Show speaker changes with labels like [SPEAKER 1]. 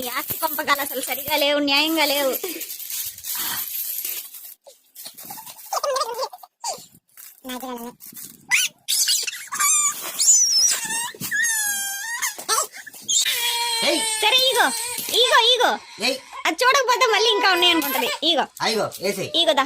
[SPEAKER 1] ఈ ఆస్తి పంపకాలు అసలు సరిగా లేవు, న్యాయంగా లేవు. సరే ఈగో ఈగో ఈగో అది చూడకపోతే మళ్ళీ ఇంకా ఉన్నాయి అనుకుంటది. ఈగో ఈగోదా